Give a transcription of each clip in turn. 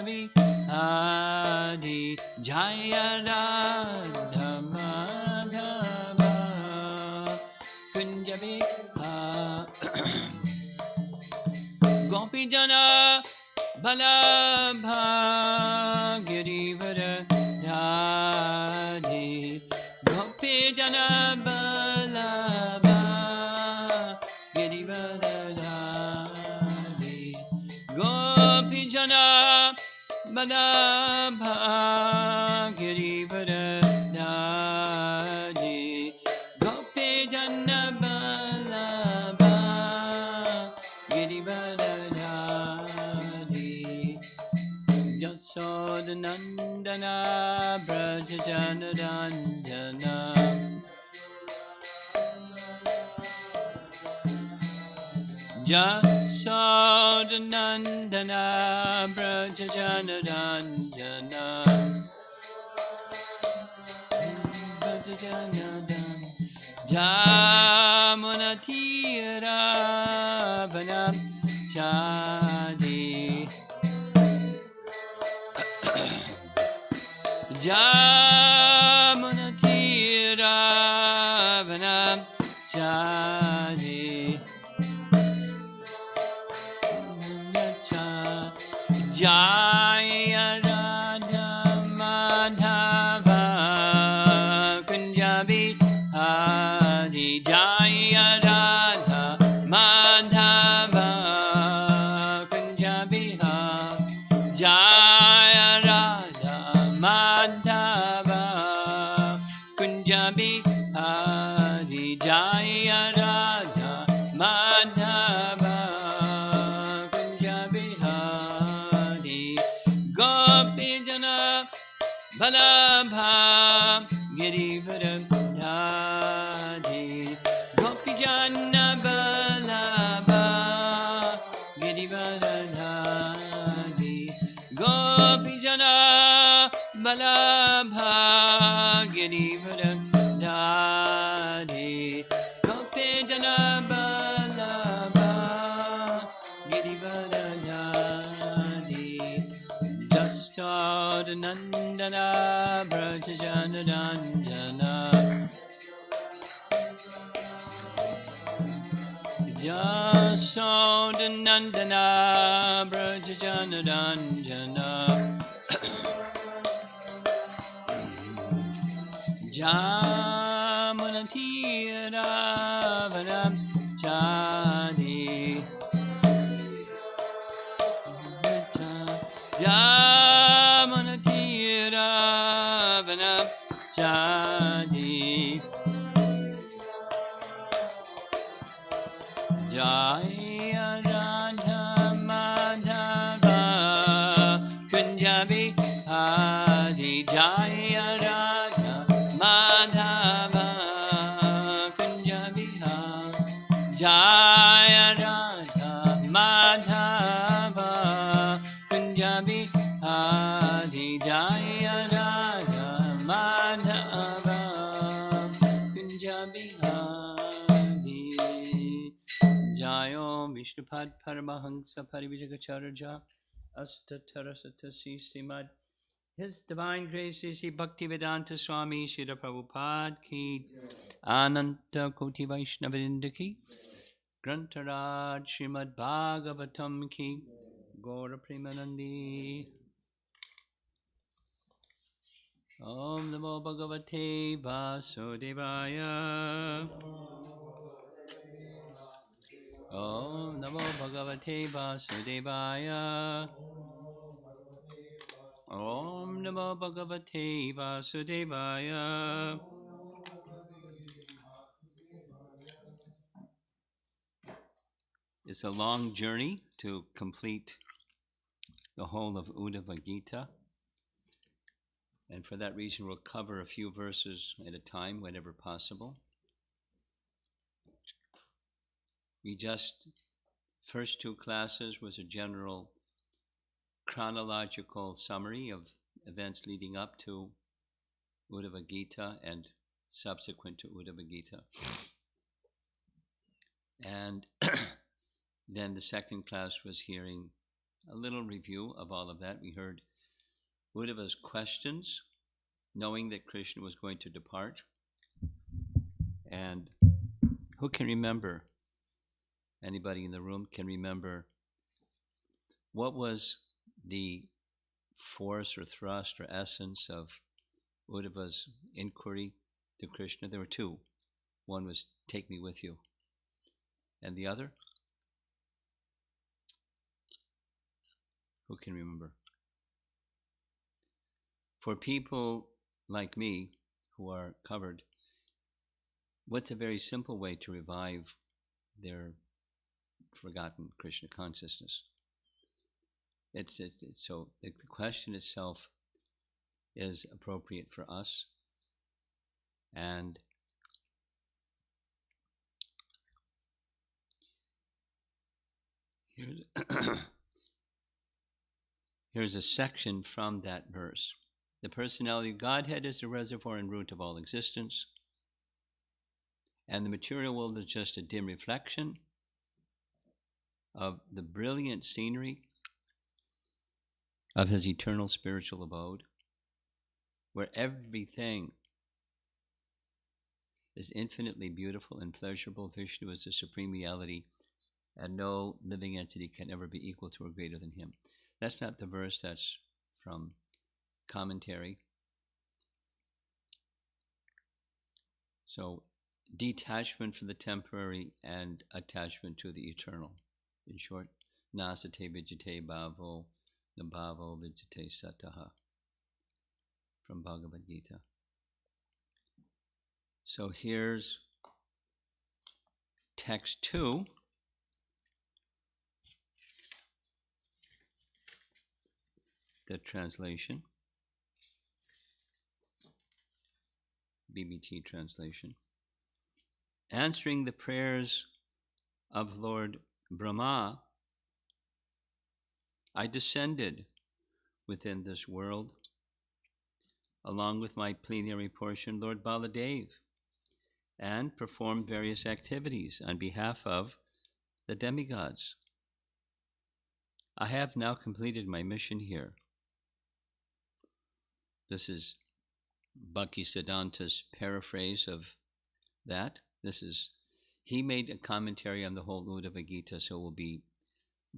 Bihari Jaya Radha Madhava Kunja Bihari Gopi Jana Balabha Girivara Dhari Gopi Jana Balabha Girivara Dhari Gopi Jana Balabha Girivara Dhari Gopi Jana Balabha Girivara Nandana Brajajana Dandana Jasoda Nandana Brajajana Dandana Brajajana Jamuna Tira Vanam Chadi Jamuna Tira Vanam Chadi Jaya Radha Madhava Kunjabi Hadi Jaya Radha Madhava Kunjabi Hadi Jaya Radha Madhava Kunjabi Hadi Jaya Radha Madhava Kunjabi Hadi Gopi Jana Balabha Girivara Dhari Gopi Jana Balabha Girivara Dhari Gopi Jana Balabha Girivara Dhari Gopi Jana Balabha Girivara Dhari Jasoda Nandana Brajajana Dandana Jasoda Nandana Brajajana Dandana Jamuna Tira Vanam Chadi Jamuna Tira Vanam Chadi Jaya Radha Madhava Kunjabi Hadi Jaya Radha Madhava Kunjabi Hadi Jaya Radha Madhava Kunjabi Hadi Jaya Radha Madhava Kunjabi Hadi Jayo Vishnupad Paramahansa Parivijagacharya Astatarasatasi Srimad His Divine Grace Sri Bhaktivedanta Swami Srila Prabhupada Ki Ananta Koti Vaishnavinda Ki Grantaraj Srimad Bhagavatam Ki Gaura Premanandi Om Namo Bhagavate Vasudevaya Om Namo Bhagavate Vasudevaya Om Namo Bhagavate Vasudevaya It's a long journey to complete the whole of Uddhava Gita. And for that reason, we'll cover a few verses at a time whenever possible. First two classes was a general chronological summary of events leading up to Uddhava Gita and subsequent to Uddhava Gita. And then the second class was hearing a little review of all of that. We heard Uddhava's questions, knowing that Krishna was going to depart. And who can remember, anybody in the room can remember, what was the force or thrust or essence of Uddhava's inquiry to Krishna? There were two. One was, take me with you. And the other? Who can remember? For people like me who are covered, what's a very simple way to revive their forgotten Krishna consciousness? So the question itself is appropriate for us, and here's a section from that verse. The personality of Godhead is the reservoir and root of all existence, and the material world is just a dim reflection of the brilliant scenery of his eternal spiritual abode, where everything is infinitely beautiful and pleasurable. Vishnu is the supreme reality, and no living entity can ever be equal to or greater than him. That's not the verse, that's from commentary. So, detachment from the temporary and attachment to the eternal. In short, nasate vijite bhavo, nabhavo vijite sataha, from Bhagavad Gita. So here's text 2. The translation, BBT translation. Answering the prayers of Lord Brahma, I descended within this world, along with my plenary portion, Lord Baladev, and performed various activities on behalf of the demigods. I have now completed my mission here. This is Bhaktisiddhanta's paraphrase of that. He made a commentary on the whole Uddhava Gita, so we'll be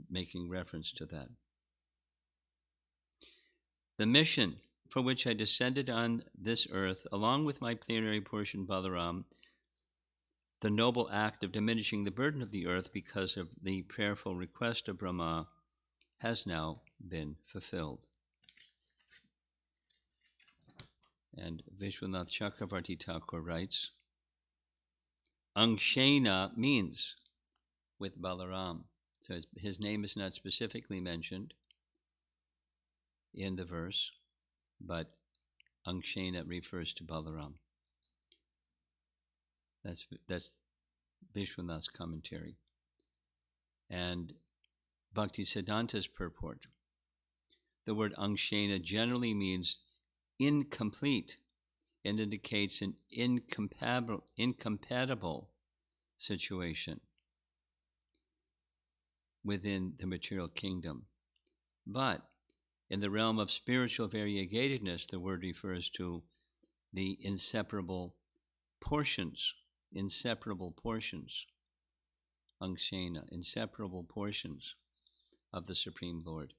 making reference to that. The mission for which I descended on this earth, along with my plenary portion Balaram, the noble act of diminishing the burden of the earth because of the prayerful request of Brahma, has now been fulfilled. And Vishwanath Chakravarti Thakur writes, Angshena means with Balaram. So his name is not specifically mentioned in the verse, but Angshena refers to Balaram. That's Vishwanath's commentary. And Bhaktisiddhanta's purport. The word Angshena generally means incomplete and indicates an incompatible situation within the material kingdom. But in the realm of spiritual variegatedness, the word refers to the inseparable portions, Angshena, inseparable portions of the Supreme Lord.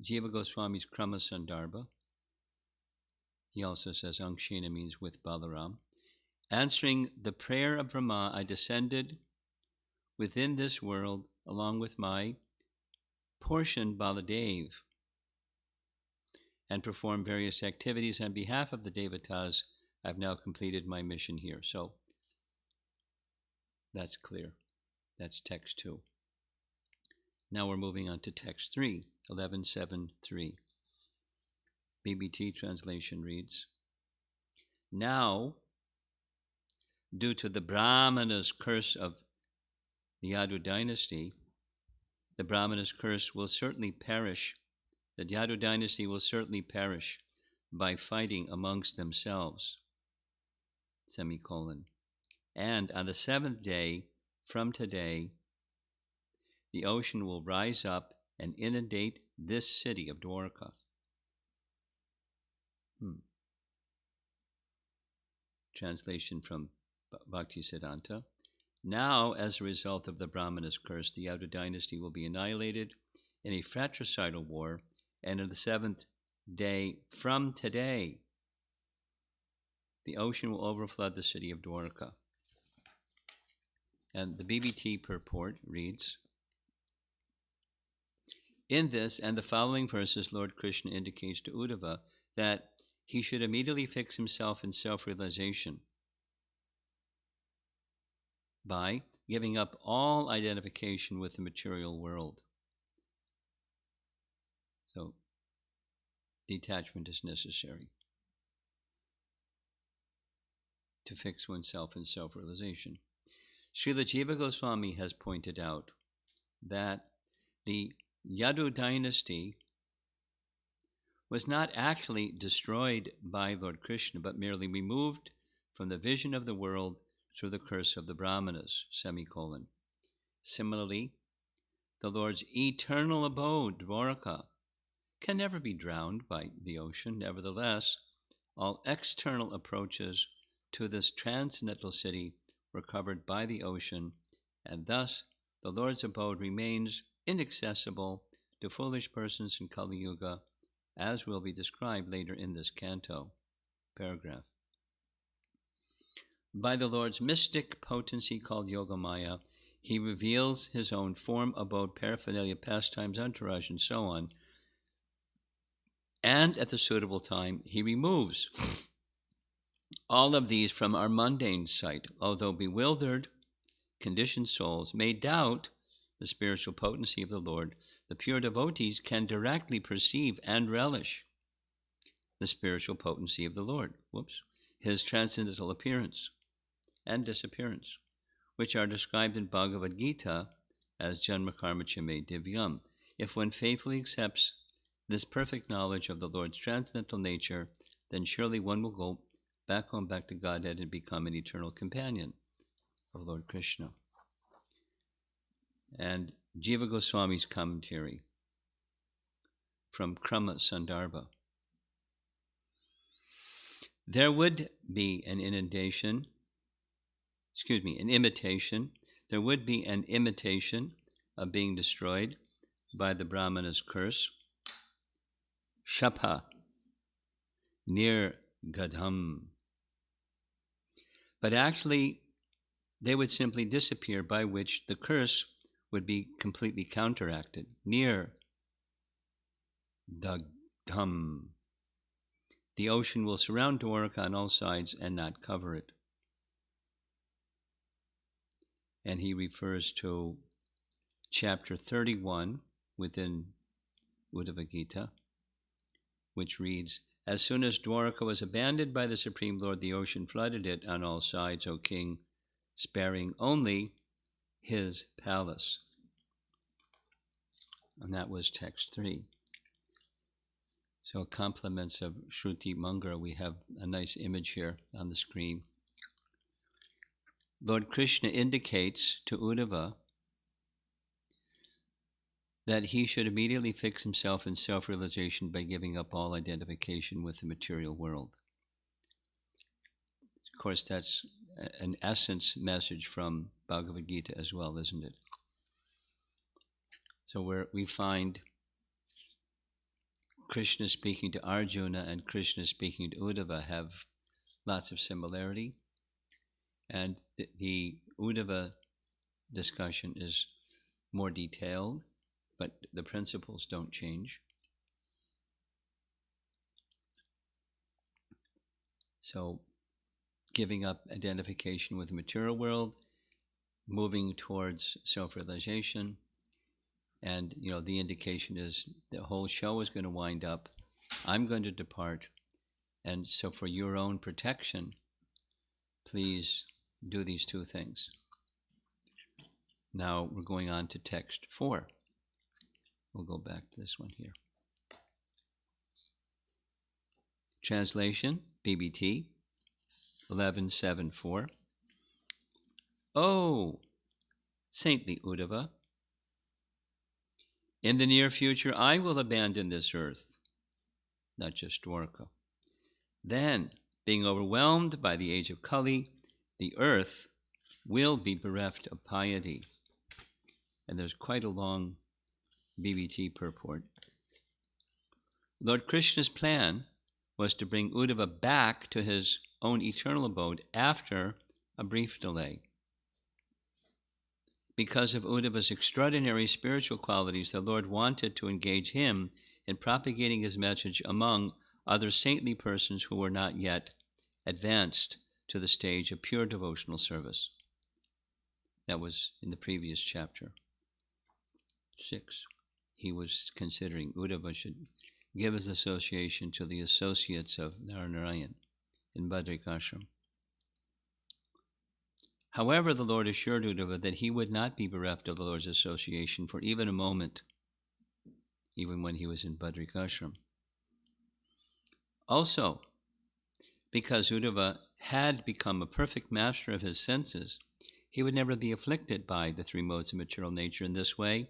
Jiva Goswami's Krama Sandarbha, he also says Angshena means with Balaram. Answering the prayer of Brahma, I descended within this world along with my portion Baladev and performed various activities on behalf of the Devatas. I've now completed my mission here. So that's clear. That's text 2. Now we're moving on to text 3, 11.7.3. BBT translation reads, Now, due to the Brahmana's curse of the Yadu dynasty, the Brahmana's curse will certainly perish. The Yadu dynasty will certainly perish by fighting amongst themselves, semicolon. And on the 7th day from today, the ocean will rise up and inundate this city of Dwarka. Translation from Bhaktisiddhanta. Now, as a result of the Brahmana's curse, the outer dynasty will be annihilated in a fratricidal war, and on the seventh day from today, the ocean will overflood the city of Dwarka. And the BBT purport reads, in this and the following verses, Lord Krishna indicates to Uddhava that he should immediately fix himself in self-realization by giving up all identification with the material world. So, detachment is necessary to fix oneself in self-realization. Srila Jiva Goswami has pointed out that the Yadu dynasty was not actually destroyed by Lord Krishna, but merely removed from the vision of the world through the curse of the Brahmanas, semicolon. Similarly, the Lord's eternal abode, Dwarka, can never be drowned by the ocean. Nevertheless, all external approaches to this transcendental city were covered by the ocean, and thus the Lord's abode remains inaccessible to foolish persons in Kali Yuga, as will be described later in this canto, paragraph. By the Lord's mystic potency called Yogamaya, he reveals his own form, abode, paraphernalia, pastimes, entourage, and so on. And at the suitable time, he removes all of these from our mundane sight, although bewildered, conditioned souls may doubt the spiritual potency of the Lord. The pure devotees can directly perceive and relish the spiritual potency of the Lord, his transcendental appearance and disappearance, which are described in Bhagavad Gita as Janma Karma Chime Divyam. If one faithfully accepts this perfect knowledge of the Lord's transcendental nature, then surely one will go back home, back to Godhead, and become an eternal companion of Lord Krishna. And Jiva Goswami's commentary from Krama Sandarbha. There would be an imitation. There would be an imitation of being destroyed by the Brahmana's curse. Shapa, near Gadham. But actually, they would simply disappear, by which the curse would be completely counteracted. Near Dagdham. The ocean will surround Dwarka on all sides and not cover it. And he refers to chapter 31 within Uddhava Gita, which reads, as soon as Dwarka was abandoned by the Supreme Lord, the ocean flooded it on all sides, O king, sparing only his palace. And that was text 3. So compliments of Shruti Mangra, we have a nice image here on the screen. Lord Krishna indicates to Uddhava that he should immediately fix himself in self-realization by giving up all identification with the material world. Of course, that's an essence message from Bhagavad Gita as well, isn't it? So we find Krishna speaking to Arjuna and Krishna speaking to Uddhava have lots of similarity. And the Uddhava discussion is more detailed, but the principles don't change. So giving up identification with the material world, moving towards self-realization, and the indication is the whole show is going to wind up. I'm going to depart. And so for your own protection, please do these two things. Now we're going on to text 4. We'll go back to this one here. Translation, BBT 11.7.4. Oh, saintly Uddhava, In the near future, I will abandon this earth, not just Dwarka. Then, being overwhelmed by the age of Kali, the earth will be bereft of piety. And there's quite a long BBT purport. Lord Krishna's plan was to bring Uddhava back to his own eternal abode after a brief delay. Because of Uddhava's extraordinary spiritual qualities, the Lord wanted to engage him in propagating his message among other saintly persons who were not yet advanced to the stage of pure devotional service. That was in the previous chapter 6. He was considering Uddhava should give his association to the associates of Narayan in Badrik Ashram. However, the Lord assured Uddhava that he would not be bereft of the Lord's association for even a moment, even when he was in Badrik Ashram. Also, because Uddhava had become a perfect master of his senses, he would never be afflicted by the three modes of material nature in this way.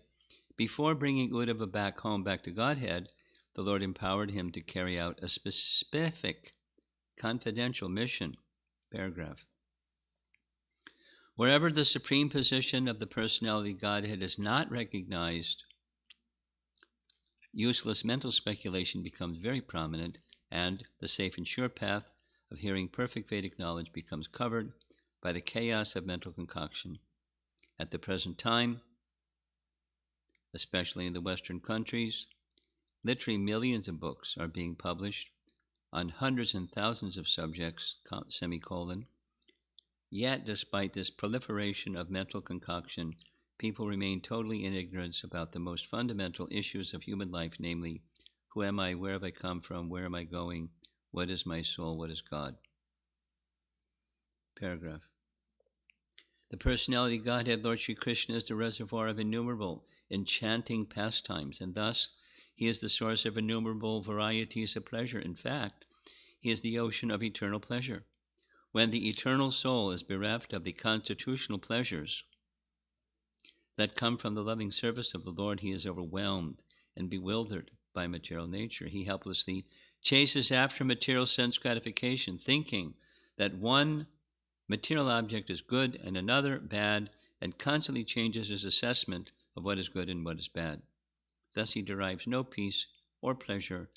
Before bringing Uddhava back home, back to Godhead, the Lord empowered him to carry out a specific, confidential mission. Paragraph. Wherever the supreme position of the personality of Godhead is not recognized, useless mental speculation becomes very prominent, and the safe and sure path of hearing perfect Vedic knowledge becomes covered by the chaos of mental concoction. At the present time, especially in the Western countries, literally millions of books are being published on hundreds and thousands of subjects, semicolon. Yet, despite this proliferation of mental concoction, people remain totally in ignorance about the most fundamental issues of human life, namely, who am I, where have I come from, where am I going, what is my soul, what is God? Paragraph. The personality of Godhead, Lord Sri Krishna, is the reservoir of innumerable enchanting pastimes, and thus he is the source of innumerable varieties of pleasure. In fact, he is the ocean of eternal pleasure. When the eternal soul is bereft of the constitutional pleasures that come from the loving service of the Lord, he is overwhelmed and bewildered by material nature. He helplessly chases after material sense gratification, thinking that one material object is good and another bad, and constantly changes his assessment of what is good and what is bad. Thus he derives no peace or pleasure,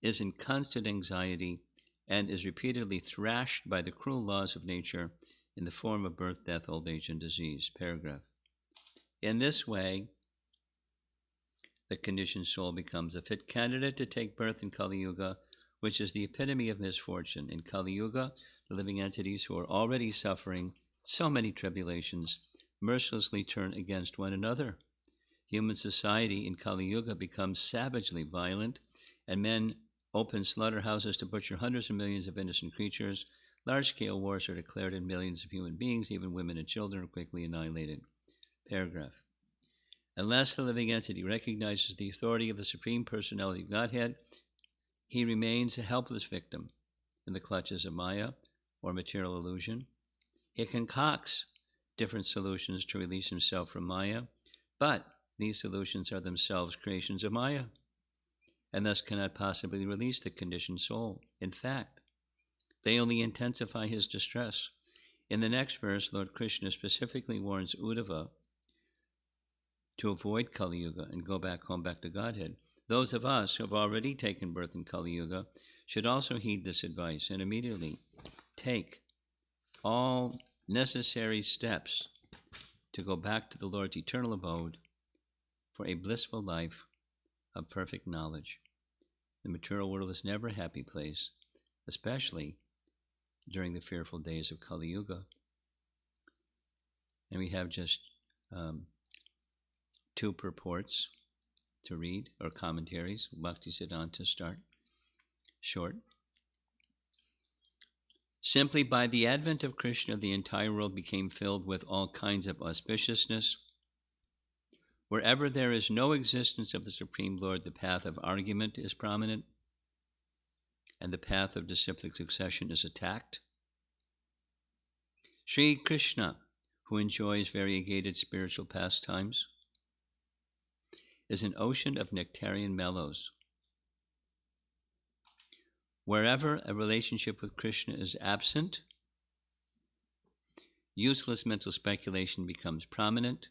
is in constant anxiety, and is repeatedly thrashed by the cruel laws of nature in the form of birth, death, old age, and disease. Paragraph. In this way, the conditioned soul becomes a fit candidate to take birth in Kali Yuga, which is the epitome of misfortune. In Kali Yuga, the living entities who are already suffering so many tribulations mercilessly turn against one another. Human society in Kali Yuga becomes savagely violent, and men open slaughterhouses to butcher hundreds of millions of innocent creatures. Large-scale wars are declared, and millions of human beings, even women and children, are quickly annihilated. Paragraph. Unless the living entity recognizes the authority of the Supreme Personality of Godhead, he remains a helpless victim in the clutches of Maya or material illusion. He concocts different solutions to release himself from Maya, but these solutions are themselves creations of Maya, and thus cannot possibly release the conditioned soul. In fact, they only intensify his distress. In the next verse, Lord Krishna specifically warns Uddhava to avoid Kali Yuga and go back home, back to Godhead. Those of us who have already taken birth in Kali Yuga should also heed this advice and immediately take all necessary steps to go back to the Lord's eternal abode for a blissful life of perfect knowledge. The material world is never a happy place, especially during the fearful days of Kali Yuga. And we have just 2 purports to read, or commentaries. Bhaktisiddhanta start, short. Simply by the advent of Krishna, the entire world became filled with all kinds of auspiciousness. Wherever there is no existence of the Supreme Lord, the path of argument is prominent, and the path of disciplic succession is attacked. Sri Krishna, who enjoys variegated spiritual pastimes, is an ocean of nectarian mellows. Wherever a relationship with Krishna is absent, useless mental speculation becomes prominent,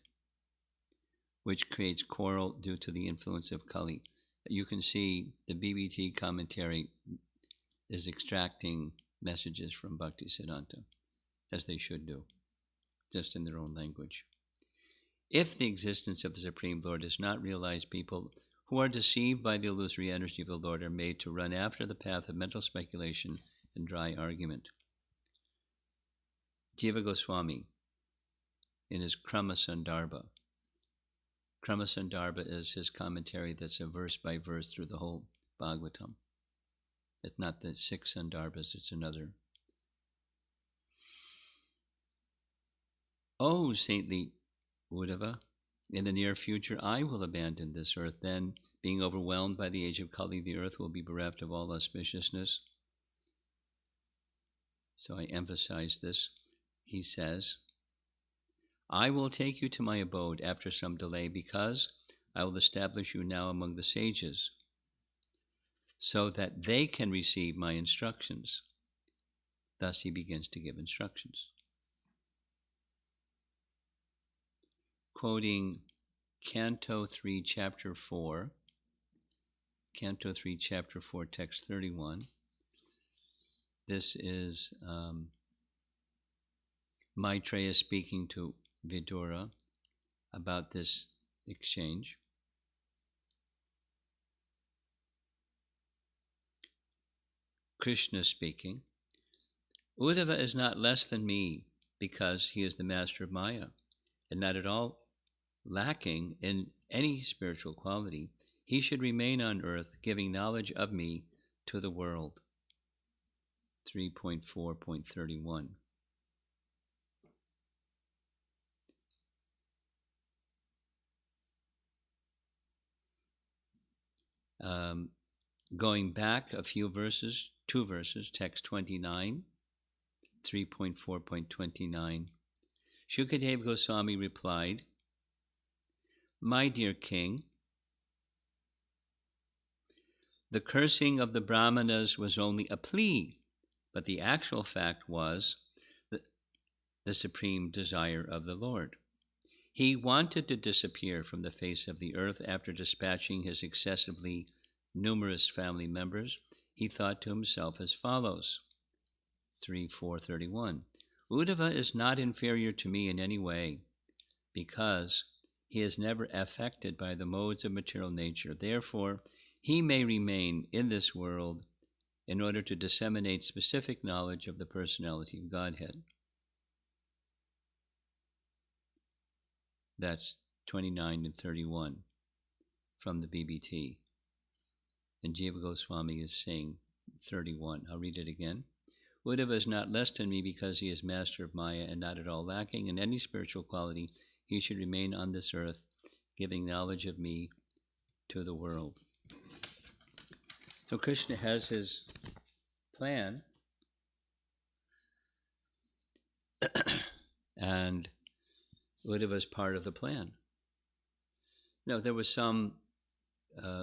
which creates quarrel due to the influence of Kali. You can see the BBT commentary is extracting messages from Bhaktisiddhanta, as they should do, just in their own language. If the existence of the Supreme Lord is not realized, people who are deceived by the illusory energy of the Lord are made to run after the path of mental speculation and dry argument. Jiva Goswami, in his Krama Sandarbha is his commentary that's a verse by verse through the whole Bhagavatam. It's not the 6 Sandarbhas, it's another. O saintly Uddhava, in the near future I will abandon this earth. Then, being overwhelmed by the age of Kali, the earth will be bereft of all auspiciousness. So I emphasize this. He says, I will take you to my abode after some delay, because I will establish you now among the sages, so that they can receive my instructions. Thus he begins to give instructions. Quoting Canto 3, Chapter 4, text 31. This is Maitreya speaking to Vidura about this exchange. Krishna speaking, Uddhava is not less than me because he is the master of Maya and not at all lacking in any spiritual quality. He should remain on earth, giving knowledge of me to the world. 3.4.31. Going back a few verses, 2 verses, text 29, 3.4.29, Shukadeva Goswami replied, My dear king, the cursing of the Brahmanas was only a plea, but the actual fact was the supreme desire of the Lord. He wanted to disappear from the face of the earth after dispatching his excessively numerous family members. He thought to himself as follows, 3.4.31, Uddhava is not inferior to me in any way, because he is never affected by the modes of material nature. Therefore, he may remain in this world in order to disseminate specific knowledge of the personality of Godhead. That's 29 and 31 from the BBT. And Jiva Goswami is saying 31. I'll read it again. Uddhava is not less than me because he is master of Maya and not at all lacking in any spiritual quality. He should remain on this earth, giving knowledge of me to the world. So Krishna has his plan, and Uddhava is part of the plan. Now, there were some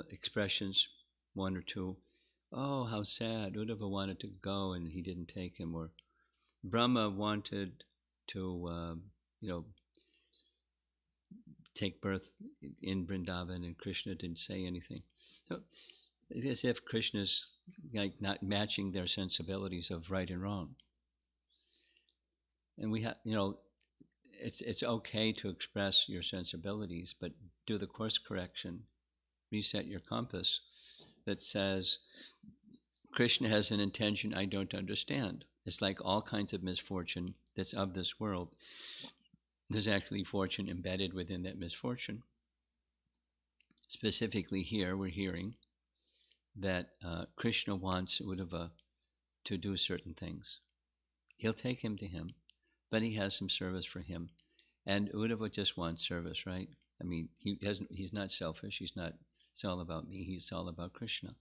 expressions, 1 or 2, oh, how sad, Uddhava wanted to go and he didn't take him, or Brahma wanted to, take birth in Vrindavan and Krishna didn't say anything. So it's as if Krishna's like not matching their sensibilities of right and wrong. And we have, it's okay to express your sensibilities, but do the course correction, reset your compass that says, Krishna has an intention I don't understand. It's like all kinds of misfortune that's of this world. There's actually fortune embedded within that misfortune. Specifically here, we're hearing that Krishna wants Uddhava to do certain things. He'll take him to him, but he has some service for him. And Uddhava just wants service, right? I mean, he's not selfish. It's all about me. He's all about Krishna.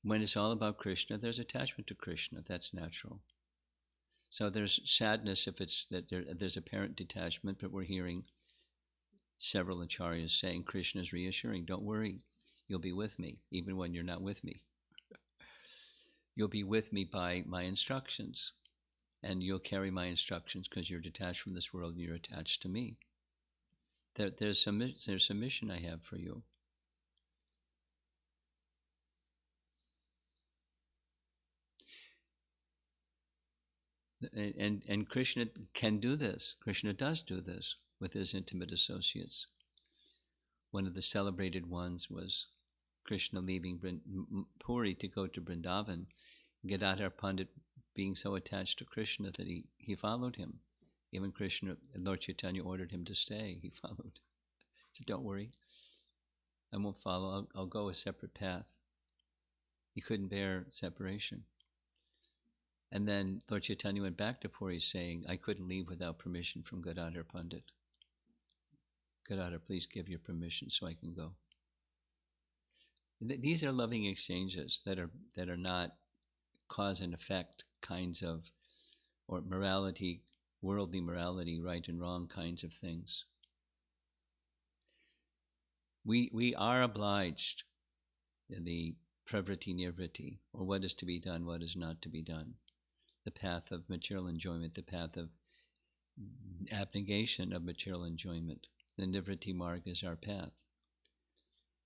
When it's all about Krishna, there's attachment to Krishna. That's natural. So there's sadness if it's that there's apparent detachment, but we're hearing several acharyas saying, Krishna is reassuring, don't worry, you'll be with me, even when you're not with me. You'll be with me by my instructions, and you'll carry my instructions because you're detached from this world and you're attached to me. There's a mission I have for you. And Krishna can do this. Krishna does do this with his intimate associates. One of the celebrated ones was Krishna leaving Puri to go to Vrindavan. Gadadhar Pandit being so attached to Krishna that he followed him. Even Krishna, Lord Chaitanya ordered him to stay. He followed. He said, don't worry, I won't follow. I'll go a separate path. He couldn't bear separation. And then Lord Chaitanya went back to Puri saying, I couldn't leave without permission from Gadadhar Pandit. Gadadhar, please give your permission so I can go. These are loving exchanges that are not cause and effect kinds of, or morality, worldly morality, right and wrong kinds of things. We are obliged in the pravriti nirvriti, or what is to be done, what is not to be done. The path of material enjoyment, the path of abnegation of material enjoyment. The nirvriti marg is our path.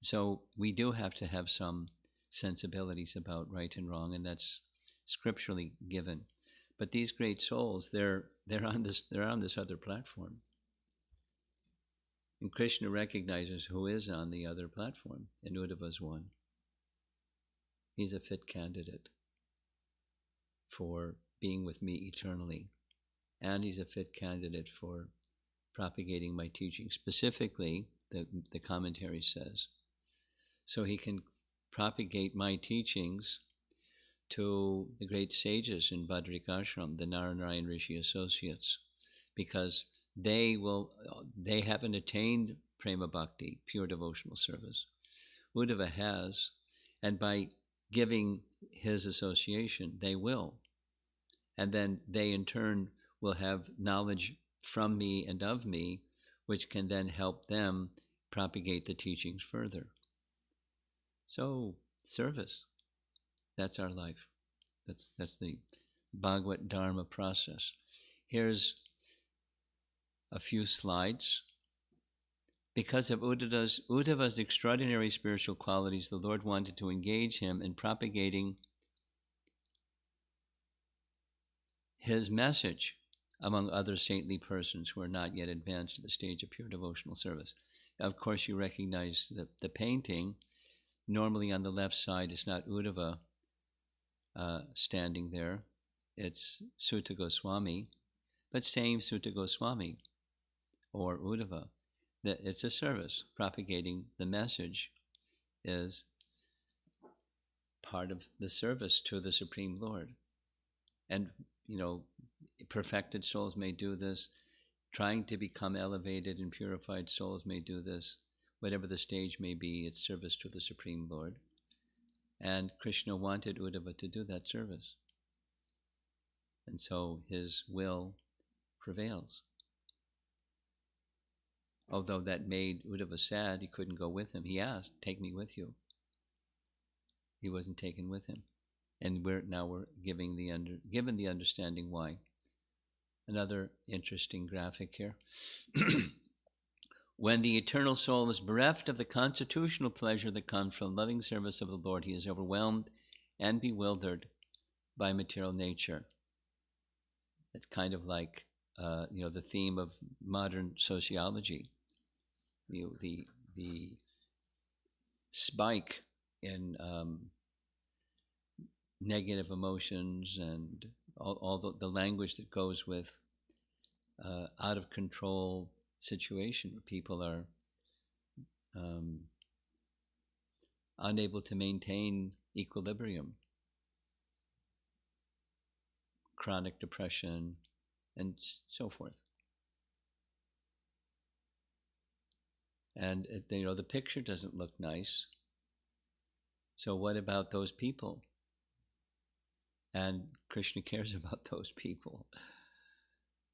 So we do have to have some sensibilities about right and wrong, and that's scripturally given. But these great souls, they're on this other platform. And Krishna recognizes who is on the other platform, and Uddhava is one. He's a fit candidate for being with me eternally. And he's a fit candidate for propagating my teaching. Specifically, the commentary says, so he can propagate my teachings to the great sages in Badrik Ashram, the Narayana Rishi associates, because they haven't attained prema bhakti, pure devotional service. Uddhava has, and by giving his association, they will. And then they in turn will have knowledge from me and of me, which can then help them propagate the teachings further. So, service, that's our life. That's the Bhagavad Dharma process. Here's a few slides. Because of Uddhava's extraordinary spiritual qualities, the Lord wanted to engage him in propagating his message among other saintly persons who are not yet advanced to the stage of pure devotional service. Of course, you recognize the painting. Normally on the left side, it's not Uddhava standing there. It's Sutta Goswami, but same Sutta Goswami or Uddhava. It's a service. Propagating the message is part of the service to the Supreme Lord. And, perfected souls may do this. Trying to become elevated and purified souls may do this. Whatever the stage may be, it's service to the Supreme Lord. And Krishna wanted Uddhava to do that service. And so his will prevails. Although that made Uddhava sad, he couldn't go with him. He asked, take me with you. He wasn't taken with him. And we're given the understanding why. Another interesting graphic here. When the eternal soul is bereft of the constitutional pleasure that comes from loving service of the Lord, he is overwhelmed and bewildered by material nature. It's kind of like, the theme of modern sociology. The spike in negative emotions and all the language that goes with out of control situation where people are unable to maintain equilibrium, chronic depression, and so forth. And the picture doesn't look nice. So what about those people? And Krishna cares about those people.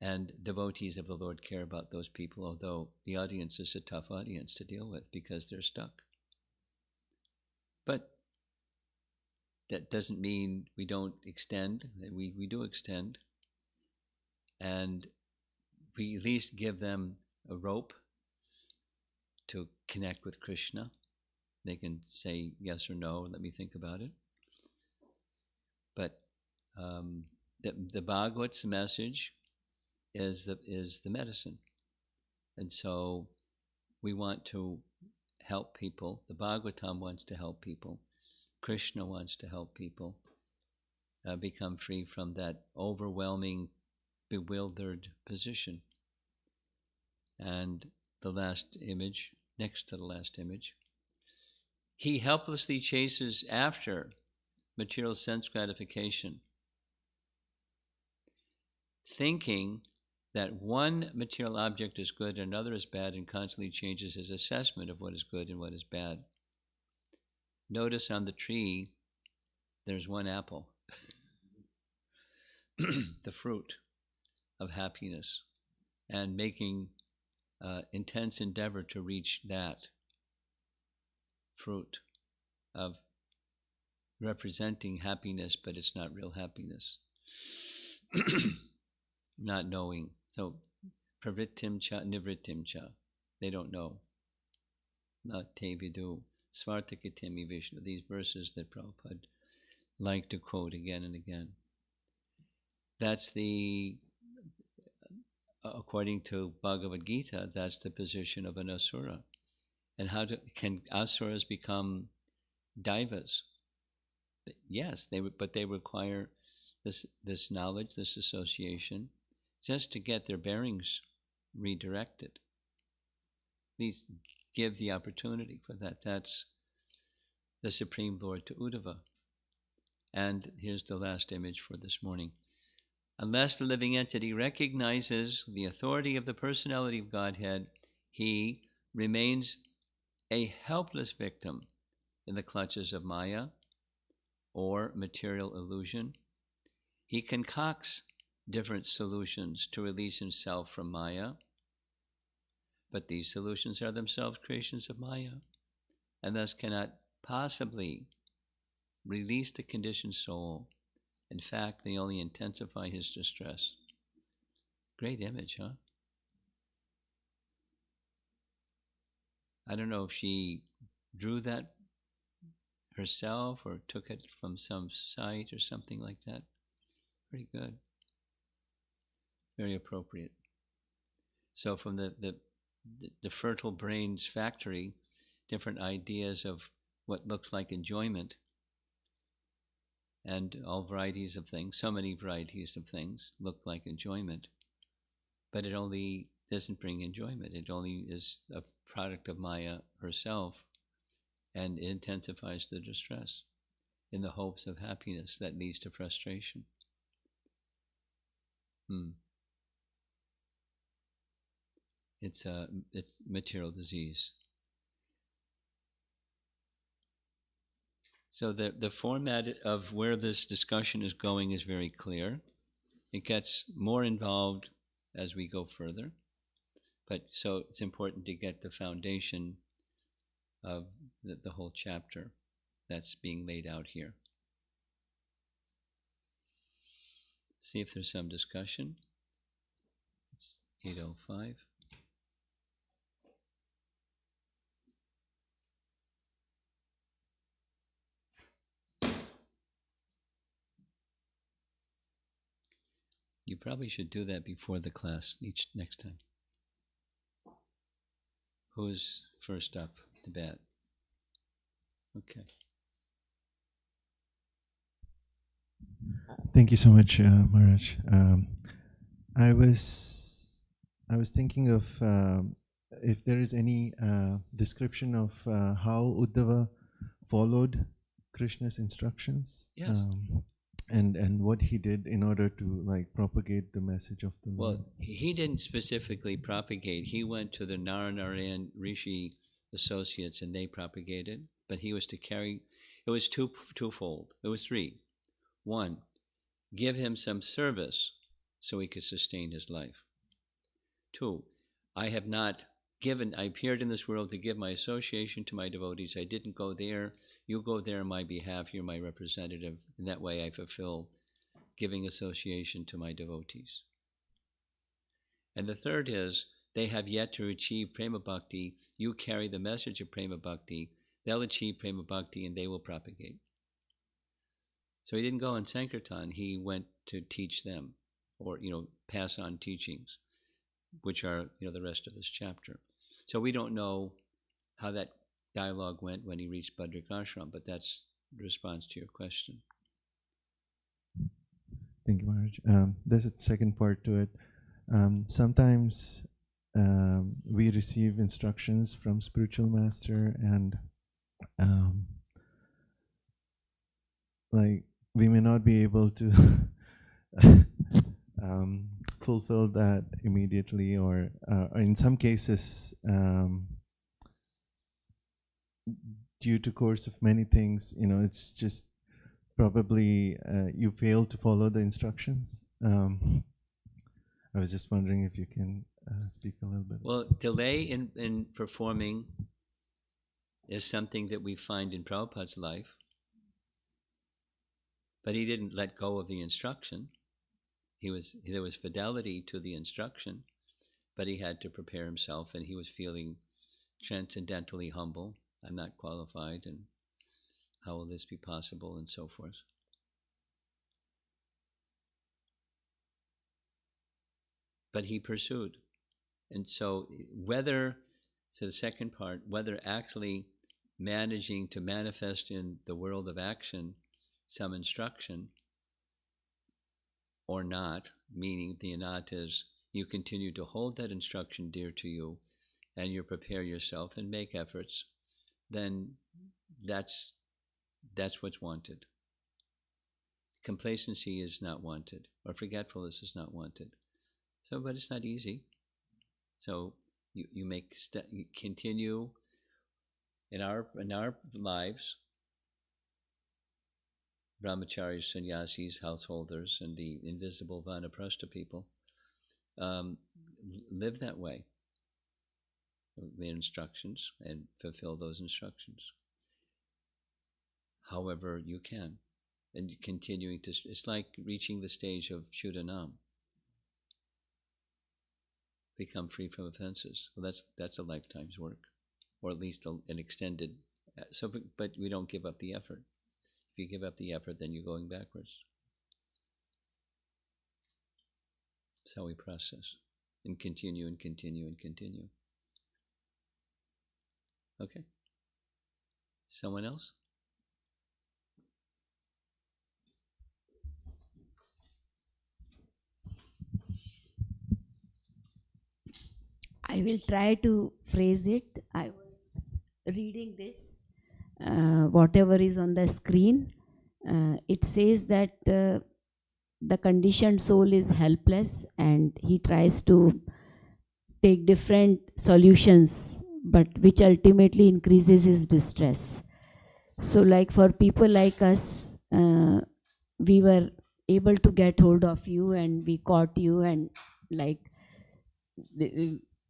And devotees of the Lord care about those people, although the audience is a tough audience to deal with because they're stuck. But that doesn't mean we don't extend. We do extend. And we at least give them a rope to connect with Krishna. They can say yes or no, let me think about it. But the Bhagavata's message is the medicine. And so we want to help people. The Bhagavatam wants to help people. Krishna wants to help people become free from that overwhelming, bewildered position. And the last image, next to the last image, he helplessly chases after material sense gratification, thinking that one material object is good and another is bad, and constantly changes his assessment of what is good and what is bad. Notice on the tree, there's one apple, the fruit of happiness, and making intense endeavor to reach that fruit of representing happiness, but it's not real happiness. Not knowing. So, pravrittim cha, nivrittim cha. They don't know. Not te vidu. Svartakitimi Vishnu. These verses that Prabhupada like to quote again and again. That's according to Bhagavad Gita, that's the position of an asura. And can asuras become daivas? Yes, but they require this knowledge, this association, just to get their bearings redirected. Please give the opportunity for that. That's the Supreme Lord to Uddhava. And here's the last image for this morning. Unless the living entity recognizes the authority of the personality of Godhead, he remains a helpless victim in the clutches of Maya or material illusion. He concocts different solutions to release himself from Maya, but these solutions are themselves creations of Maya, and thus cannot possibly release the conditioned soul. In fact, they only intensify his distress. Great image, huh? I don't know if she drew that herself or took it from some site or something like that. Pretty good. Very appropriate. So from the fertile brain's factory, different ideas of what looks like enjoyment and all varieties of things, so many varieties of things look like enjoyment, but it only doesn't bring enjoyment. It only is a product of Maya herself, and it intensifies the distress in the hopes of happiness that leads to frustration. It's material disease. So the format of where this discussion is going is very clear. It gets more involved as we go further, but so it's important to get the foundation of the whole chapter that's being laid out here. See if there's some discussion. It's 8:05. You probably should do that before the class next time. Who's first up to bat? Okay. Thank you so much, Maharaj. I was thinking of if there is any description of how Uddhava followed Krishna's instructions. Yes. And what he did in order to propagate the message of the Lord. Well, he didn't specifically propagate. He went to the Narayana Rishi associates and they propagated, but he was to carry, it was twofold. It was three. One, give him some service so he could sustain his life. 2, I appeared in this world to give my association to my devotees. I didn't go there. You go there on my behalf. You're my representative. In that way, I fulfill giving association to my devotees. And the third is, they have yet to achieve prema bhakti. You carry the message of prema bhakti. They'll achieve prema bhakti and they will propagate. So he didn't go on Sankirtan. He went to teach them, or pass on teachings, which are the rest of this chapter. So we don't know how that dialogue went when he reached Badrik Ashram, but that's the response to your question. Thank you, Maharaj. There's a second part to it. Sometimes we receive instructions from spiritual master, and like we may not be able to fulfill that immediately, or in some cases, due to course of many things, it's just probably you fail to follow the instructions. I was just wondering if you can speak a little bit. Well, delay in performing is something that we find in Prabhupada's life, but he didn't let go of the instruction. There was fidelity to the instruction, but he had to prepare himself, and he was feeling transcendentally humble. I'm not qualified, and how will this be possible, and so forth. But he pursued. And so the second part, whether actually managing to manifest in the world of action some instruction or not, meaning the not is you continue to hold that instruction dear to you and you prepare yourself and make efforts, then that's what's wanted. Complacency is not wanted, or forgetfulness is not wanted. So, but it's not easy. So you continue in our lives, brahmacharis, sannyasis, householders, and the invisible vanaprastha people live that way. Their instructions and fulfill those instructions. However you can, and continuing to. It's like reaching the stage of Shuddhanam. Become free from offenses. Well, that's a lifetime's work, or at least an extended. So, but we don't give up the effort. If you give up the effort, then you're going backwards. That's how we process and continue and continue and continue. Okay. Someone else? I will try to phrase it. I was reading this, whatever is on the screen. It says that the conditioned soul is helpless and he tries to take different solutions, but which ultimately increases his distress. So like for people like us, we were able to get hold of you and we caught you, and like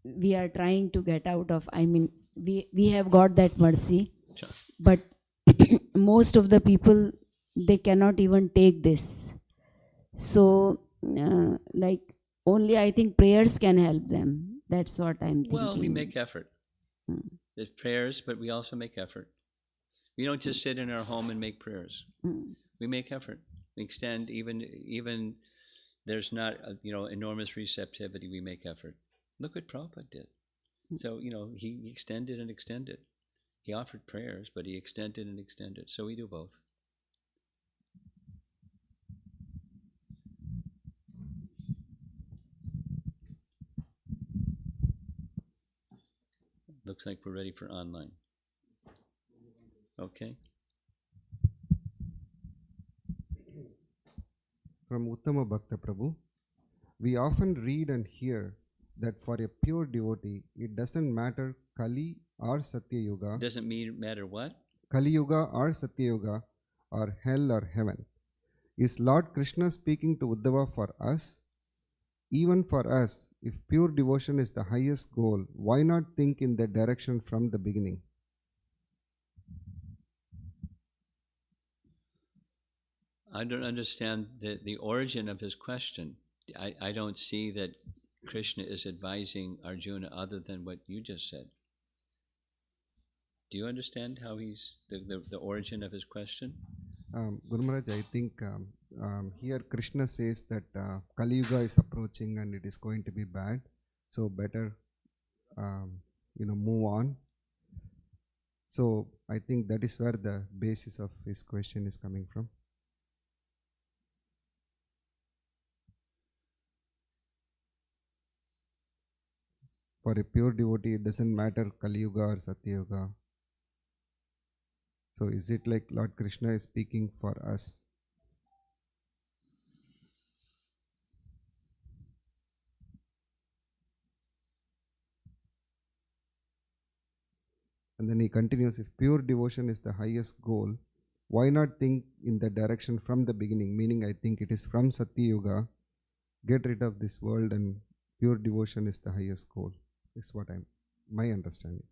we are trying to get out of, we have got that mercy. Sure. But most of the people, they cannot even take this. So like only I think prayers can help them. That's what I'm thinking. Well, we make effort. There's prayers, but we also make effort. We don't just sit in our home and make prayers. We make effort. We extend, even there's not enormous receptivity, we make effort. Look what Prabhupada did. So, he extended and extended. He offered prayers, but he extended and extended. So we do both. Looks like we're ready for online. Okay. From Uttama Bhakta Prabhu, we often read and hear that for a pure devotee, it doesn't matter Kali or Satya Yuga. Doesn't matter what? Kali Yuga or Satya Yuga, or hell or heaven. Is Lord Krishna speaking to Uddhava for us? Even for us, if pure devotion is the highest goal, why not think in that direction from the beginning? I don't understand the origin of his question. I don't see that Krishna is advising Arjuna other than what you just said. Do you understand how he's the origin of his question? Guru Maharaj, I think here Krishna says that Kali Yuga is approaching and it is going to be bad. So better, move on. So I think that is where the basis of his question is coming from. For a pure devotee, it doesn't matter Kali Yuga or Satya Yuga. So is it like Lord Krishna is speaking for us? And then he continues, if pure devotion is the highest goal, why not think in that direction from the beginning? Meaning, I think it is from Satya Yuga, get rid of this world and pure devotion is the highest goal. Is what my understanding.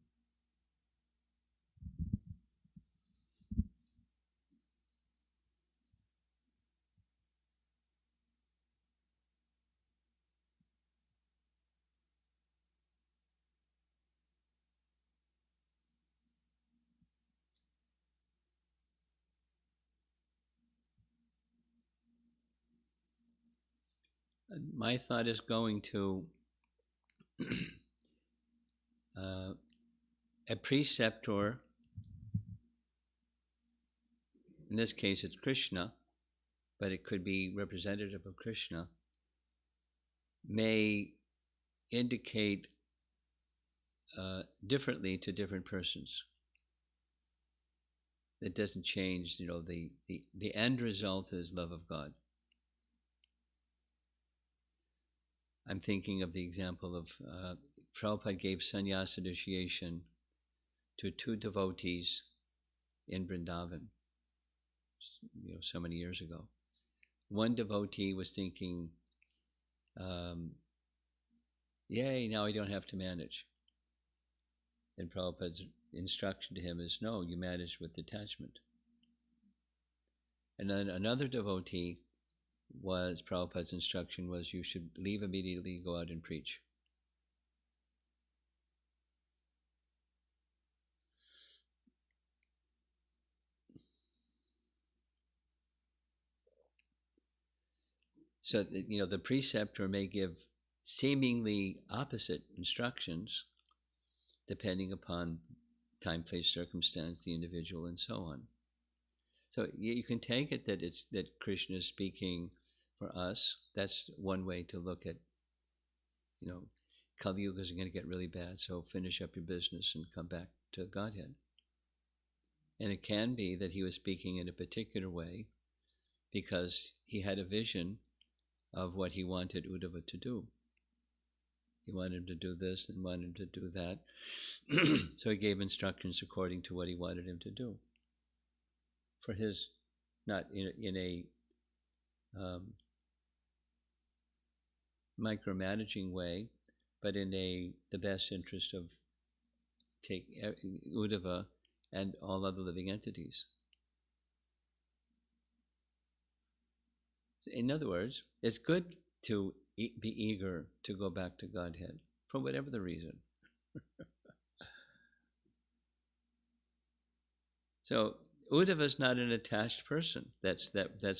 My thought is going to a preceptor, in this case it's Krishna, but it could be representative of Krishna, may indicate differently to different persons. It doesn't change, the end result is love of God. I'm thinking of the example of Prabhupada gave sannyas initiation to two devotees in Vrindavan, so many years ago. One devotee was thinking, yay, now I don't have to manage. And Prabhupada's instruction to him is, no, you manage with detachment. And then another devotee Prabhupada's instruction was, you should leave immediately, go out and preach. So, the preceptor may give seemingly opposite instructions depending upon time, place, circumstance, the individual, and so on. So you can take it that Krishna is speaking for us. That's one way to look at, Kali Yuga is going to get really bad, so finish up your business and come back to Godhead. And it can be that he was speaking in a particular way because he had a vision of what he wanted Uddhava to do. He wanted him to do this and wanted him to do that. So he gave instructions according to what he wanted him to do. For his, not in a micromanaging way, but in the best interest of Uddhava and all other living entities. In other words, it's good to be eager to go back to Godhead for whatever the reason. So Uddhava is not an attached person. That's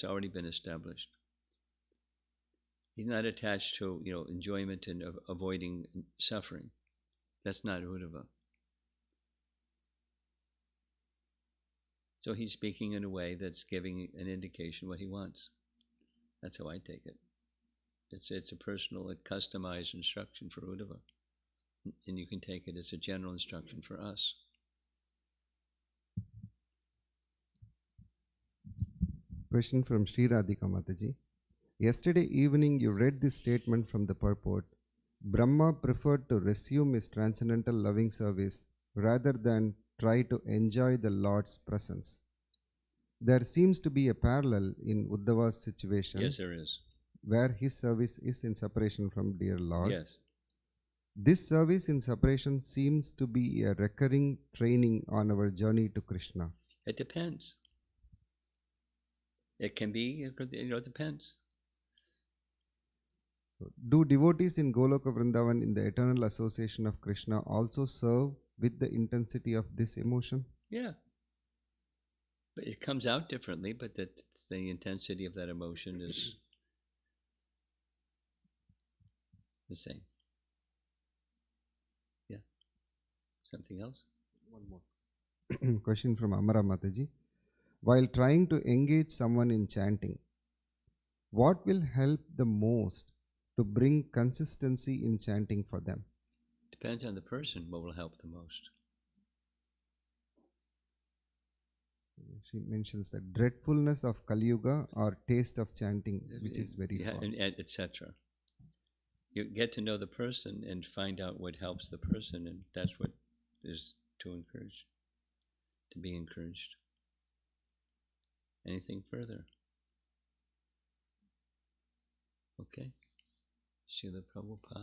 already been established. He's not attached to enjoyment and avoiding suffering. That's not Uddhava. So he's speaking in a way that's giving an indication what he wants. That's how I take it. It's a personal, customized instruction for Uddhava. And you can take it as a general instruction for us. Question from Sri Radhika Mataji. Yesterday evening you read this statement from the purport. Brahma preferred to resume his transcendental loving service rather than try to enjoy the Lord's presence. There seems to be a parallel in Uddhava's situation. Yes, there is. where his service is in separation from dear Lord. Yes. This service in separation seems to be a recurring training on our journey to Krishna. It depends. It can be, it depends. Do devotees in Goloka Vrindavan in the eternal association of Krishna also serve with the intensity of this emotion? Yeah. But it comes out differently, but the intensity of that emotion is the same. Yeah. Something else? One more. Question from Amara Mataji. While trying to engage someone in chanting, what will help the most to bring consistency in chanting for them? Depends on the person what will help the most. She mentions the dreadfulness of Kali Yuga or taste of chanting, which is very Yeah, fun. and etc. You get to know the person and find out what helps the person, and that's what is to be encouraged. Anything further? Okay. Srila Prabhupada.